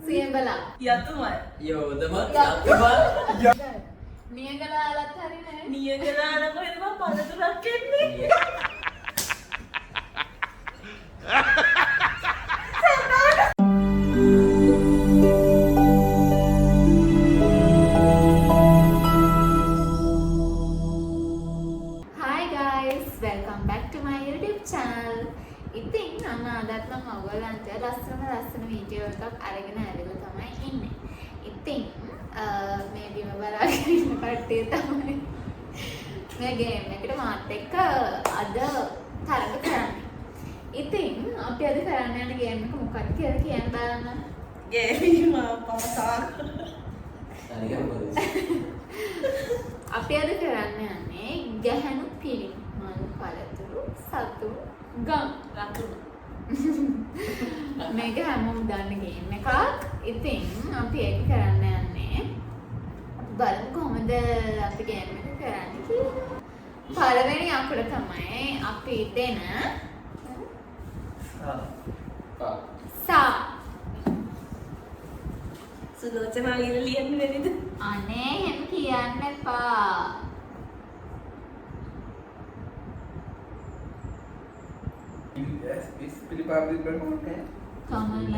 සියඹලා යතුමයි. යෝධම යතුම නියගලාලත් හරි නෑ. නියගලාන කොහෙද මම පළතුරක් එන්නේ? Hi guys, welcome back to my YouTube channel. ඉතින් මම අදත් මම ඔයගලන්ට ලස්සන වීඩියෝ එකක් අරගෙන ඇවිල්ලා තමයි ඉන්නේ. ඉතින් මේ බිම බලාගෙන ඉන්න කට්ටිය තමයි මේ ගේම් එකට මාත් එක්ක අද තරඟ කරන්නේ. ඉතින් අපි අද කරන්න යන ගේම් එක මොකක්ද කියලා කියන්න බලන්න. ගේම පාසා. අපි අද කරන්න යන්නේ ගැහණු පිළිම මල් පළතුරු සතු ගම් රතුරු. මේක හැමෝම දන්න ගේම් එකක්. ඉතින් අපි ඒක කරන්න යන්නේ. බලමු කොහොමද අපි ගේම් එක කරන්නේ කියලා. පළවෙනි අකුර තමයි අපි දෙන සා. සුලෝචනා ඉර ලියන්න වෙනද? අනේ එහෙම කියන්න එපා. පිළිපාදින් බලන්න කමන්න.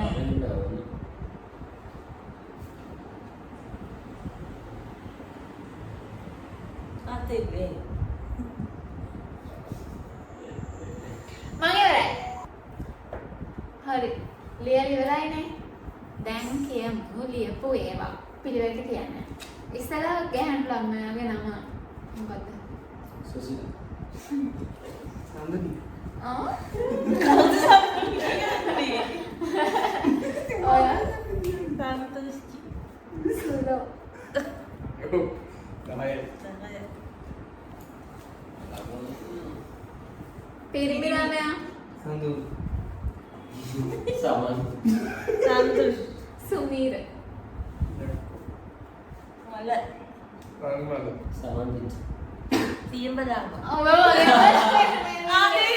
අතේ වේ. මම ඉවරයි. හරි. ලියලා ඉවරයිනේ. දැන් කියමු ලියපු ඒවා. පිළිවෙලට කියන්න. ඉස්සලා ගැහණු ළමයාගේ නම මොකද්ද? සුසිල සම්දනි ආ? සුලෝ. තමයි පිරිමි ළමයා සඳු සමන් සන්තුෂ්. සුමීර. වල රංගවල සමන් පිට සියඹලාම. ඔබ වගේ අනේ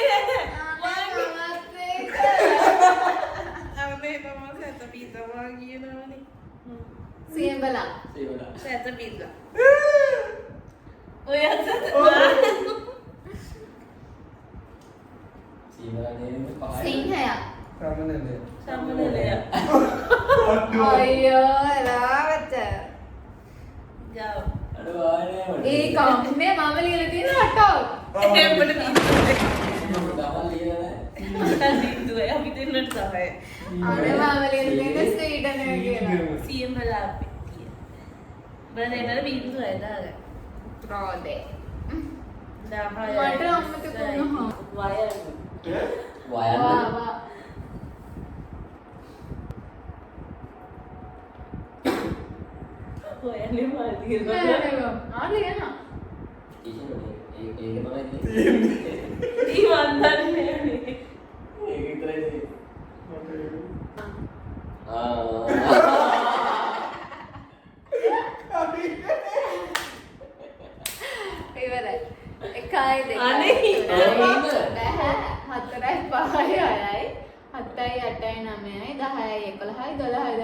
සියඹලා. සේවලා සැත පිටලා. ඔය අතට සීවලා නේද පහයි සිංහයා. සමනනේ සම්මලය. අයියෝ එලාවට. ගාව. අර වානේ වඩේ ඒ කම්මේ මම ලියලා තියෙන අටෝ. එම්බඩ බින්දුවේ. දවල් ලියලා මට බින්දුවේ අපි දෙන්නට තමයි. අර මම ලියලා තියෙන ස්වීඩනය කියලා. සියඹලා පිටිය. බලන්න බින්දුවේ දාගන්න. රෝදේ. 10 මට අම්මට කොහොම වයර්. වා වයන් වා. ඔයන්නේ මාදිය නෑ ගන්න. නෑ ආ ලියනවා. ඒක තමයි ඊ වන්දන්නේ නේ. ඒක විතරයි ඉවරයි. 1 2 අනේ. 4යි 5යි 6යි 7යි 8යි 9යි 10යි 11යි 12යි 13යි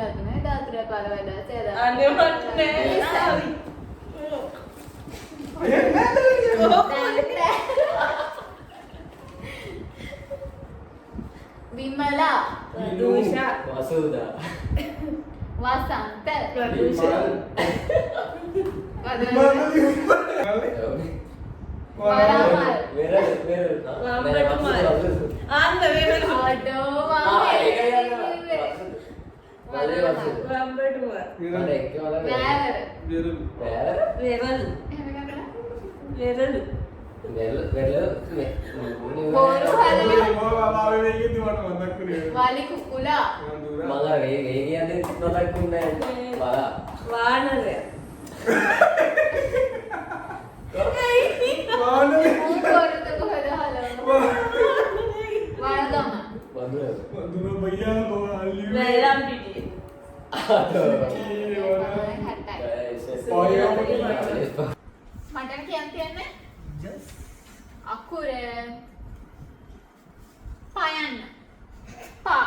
14යි 15යි 16යි අනේ මට නෑ. විමලා දෝෂා. වසුදා වසන්ත ප්‍රදූෂා. වදන වරාමල් වෙර ආන්න වේවල අඩෝ වම්බටුව. වැෑවර විරු වේවල වේවලු. බෝරු හලව මොනවාවේ වෙන්නේ මට මතක් කරේ වලි කුකුලා වානරය. වානනේ මූ කොරත කොහද හලව වලගම දුර බයියා බව අල්ලි වැලම් පිටිය. මට කියන්න තියන්නේ අකුර පයන්න පා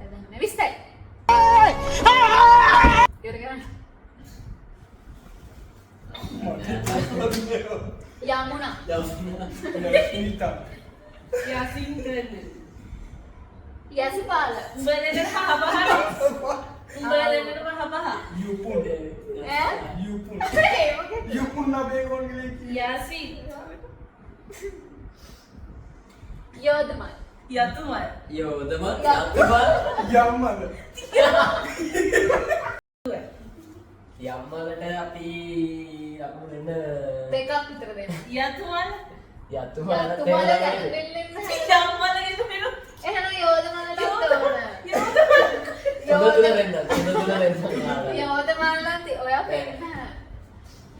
ඔයාලට දැන් 20යි. ඉවර කරන්න. යමුනා. නීතා. යාසින් කරන්නේ. යසිපාල. උඹ දෙන්නට පහ උඹ දෙන්නට පහ. යුපුන්. ඈ? යුපුන්. ඒ මොකද? Yupun na begon gileki. යාසින්. යෝධමල්. යතුමල්. යෝධම Yammada. යම්මලට අපි ලකුණු දෙන්න දෙකක් විතර දෙන්න. යතුමල්. යතුමාලට තුමාල දැන් දෙන්නෙම නැහැ. යම්මල කිව්වෙ. එහෙනම් යෝධමල්ලට ඕන. තුන තුන දෙන්න තුන තුන දෙන්න යෝධමල්ලන්ති ඔයා පෙන්න.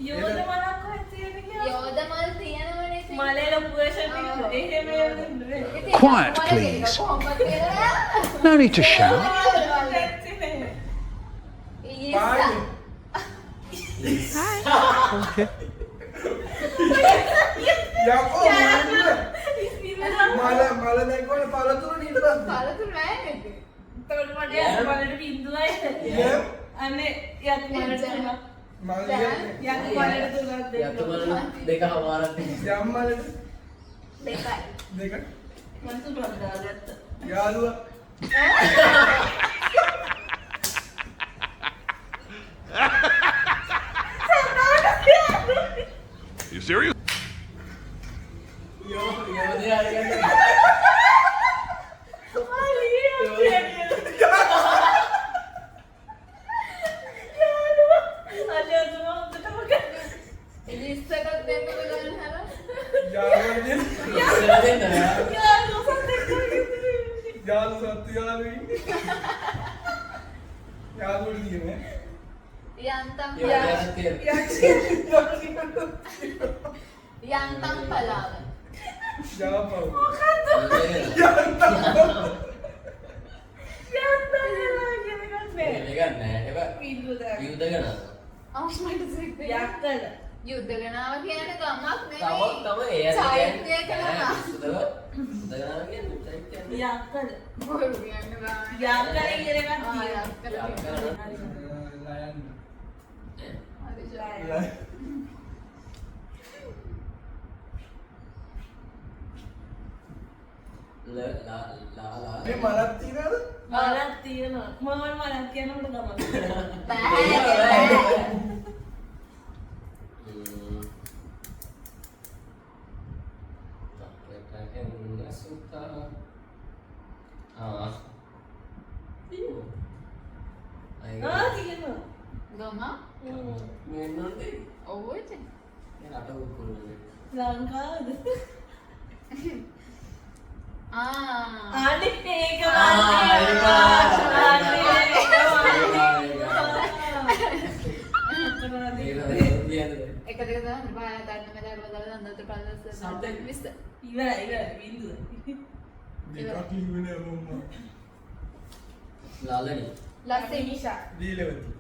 යෝධ මලක් කොහෙද තියෙන්නේ කියලා? යෝධ මල් තියෙනවනේ ඉතින්. මලේ ලොකු version එක. එහෙම නෙවෙයි. ඉතින් Quiet, යෝධ මල please. කොහොමද කියලා? No need to shout. පායි. යකෝ මල දැක්වන පළතුරු ඊට පස්සේ. පළතුරු නෑ නේද? එතකොට මට යට මලට බින්දුවයි. අනේ යට මලට තුනක්. මල යට මලට තුනක් දෙන්න. යතු මල දෙක හමාරක් තියෙනවා. යම් මලට දෙකයි. දෙක. මම තුනක් දාගත්තා. යාළුවා. You serious? යෝධය අරගෙන ඉස්සරට දෙන්න බලන්න හර. යාළුවා ඉස්සර දෙන්න නෑ. යාළු සත්තු යාළු ඉන්නේ. යාළුවෝ කියන්නේ. යන්තම් යෝධයක් තියෙනවා. යන්තම් පලාව. යාපව. මේක නෑ. ඒක යුද්ධ ගණන. අවශ්‍යමට සිද්ධ. යක්කල. යුද්ධ ගණාව කියන්නේ ගමක් තම නෙවෙයි. තම ඒ චෛත්‍ය කළා. යුද්ධ ගණන කියන්නේ චෛත්‍යයක්. යක්කල. බොරු කියන්න බෑ. යක්කල ඉගෙන ගන්න ආ, තියෙනවා. යක්කල යක්කල. තියෙනවා. ලයන්. හරි. ලයන්. මේ මලක් තියනද? මලක් තියෙනවා. මම මලක් කියනකොට ගමන. බෑ. තියෙනවා. ගම ඔව් ඉතින්. ලංකාවද? ආ. අනේ ඒක එක දෙක තමයි බය ගන්න මෙතන බදලා නන්දට පල්ලස් සම්දෙන්. විස්ත. ඉවරයි බින්දුව. දෙකක් ලිව්වනේ මම. ලාලනි ලස්සි නිෂා. දීලවති.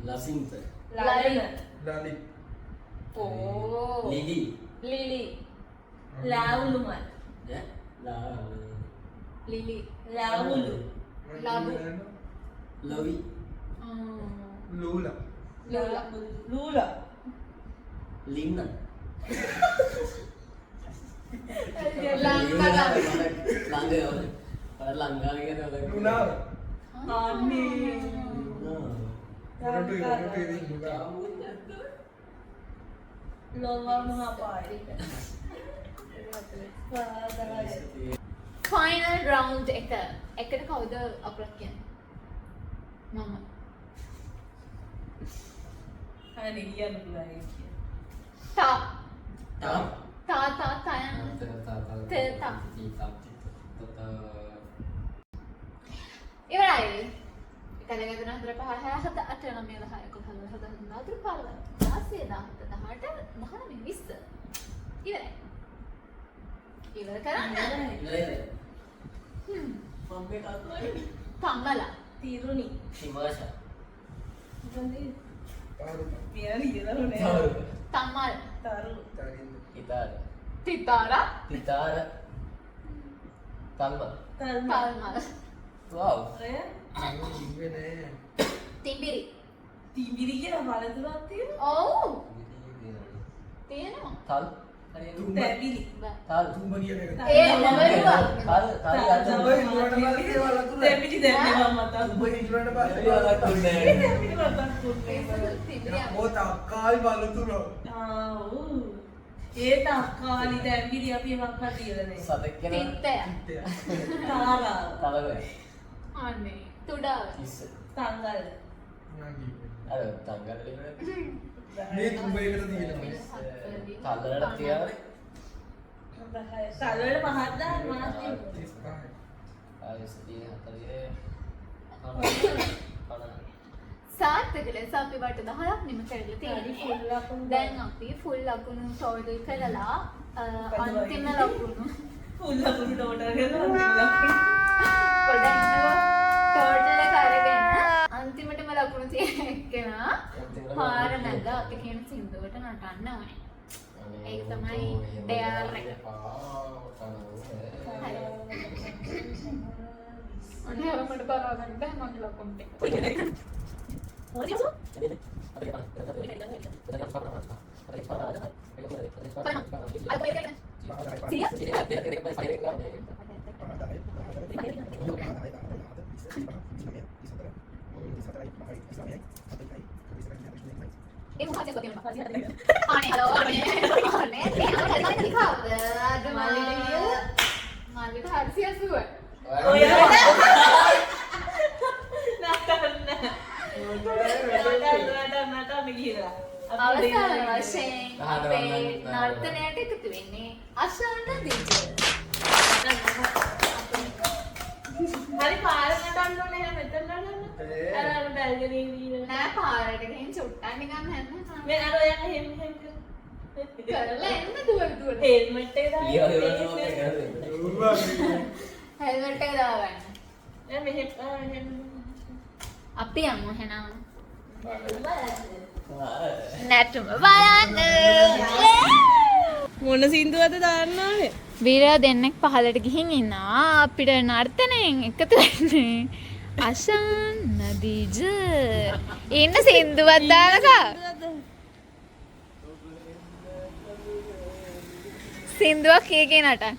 ලසින්ත ලයන. ලාලි. ඕ. Lily lily. ලාවුලුමල්. ලිලි. ලාවුලු. ලාබු. ලොවි ලූලා. ලෝලා. ලූලා. ලින්න ලංකාව. ලංකාවේ ලුනාව. අනේ. මොරටු ඉතින් ලුනා. ලෝවා මහපායි. ෆයිනල් රවුන්ඩ් එක. එකට කවුද අපරක් කියන්නේ? මම. අනේ කියන්න පුළුවන් ඒක. තා. තා තයන්. ඉවරයි. එක දෙක තුන හතර පහ හය හත අට නවය දහ එකොළහ දොළහ තරහ හතර පහළොව 16 17 18 19 20 ඉවරයි. ඉවර කරන්න. කම්මලා. තිරුණි. හිමාශා මොකද? පාරු. මෙයාලි කියලානේ. තම්මල්. තරු. තරින්ද. ඉතාර තිතාරා. තිතාර තල්ම තල්ම. කල්මල්. වව් ඔය මම ඉන්නේ නෑ. තිඹිරි. තිඹිරි කියන බලතුරක් තියෙනවා. ඔව් තියෙනවා. තල් හරියට තුඹ. තැඹිලි. තල් තුඹ කියන එක. ඒ මම කිව්වා. තල් තල් තුඹ ඉන්නවට පස්සේ වලතුර. තැඹිලි දැම්මේ මම තුඹ මතක්. ඉන්නවට තල් පස්සේ තැඹිලි මතක් තිඹිරි කුන්නේ. ඕ තක්කාලි වලතුර. ආ ඔව්. ඒ තක්කාලි තැඹිලි අපි මොකක්ද කියලා නේ. සතෙක් කියන තිත්තය. තාරා. තලගොය අනේ තුඩාව. ඉස්ස තංගල්. අර තංගල් වලින් මේ තුඹ එකට තියෙනවා. තල්ලට තියන්නේ සල්වල පහක් දාන්න මාස්ටි. 35. ආයෙත් 40 සාර්ථක ලෙස නිසා අපි වට 10ක් නිම කරලා තියෙනවා. දැන් අපි ෆුල් ලකුණු ටෝටල් කරලා අන්තිම ලකුණු ෆුල් ලකුණු ටෝටල් කරලා පොඩ්ඩක් ඉන්නකෝ. ටෝටල් එක අරගෙන අන්තිමටම ලකුණු තියෙන එක්කෙනා පාර මැද අපි කියන සින්දුවට නටන්න ඕනේ. ඒක තමයි ඩෙයාර් එක. අනේ අර මට බලා ගන්න බෑ මගේ ලකුණු ටික. Ini mau kasih apa? Aneh loh, aneh. Dia dikhawat. Ada malu dia. Malu itu harus ya suat. Oh ya. නටන්න කියලා. අවසාන වශයෙන් අපේ නර්තනයට එකතු වෙන්නේ අශාන දිජ. හරි පාර නටන්න ඕනේ එහෙනම් මෙතන නටන්න. අර බැල්ගනේ ඉන්න. නෑ පාරට ගිහින් චුට්ටක් නිකන් හැන්න. මේ අර ඔයා හැම් කරලා එන්න දුර. හෙල්මට් එක දාන්න. හෙල්මට් එක දාගන්න. දැන් මෙහෙම අපි යමු එහෙනම්. නැටුම බලන්න. මොන සින්දුවද දාන්න ඕනේ? වීරයා දෙන්නෙක් පහලට ගිහින් ඉන්නවා. අපිට නර්තනයෙන් එකතු වෙන්නේ අශාන් නදීජ. ඉන්න සින්දුවක් දාලා සින්දුවක් කීකේ නටන්න.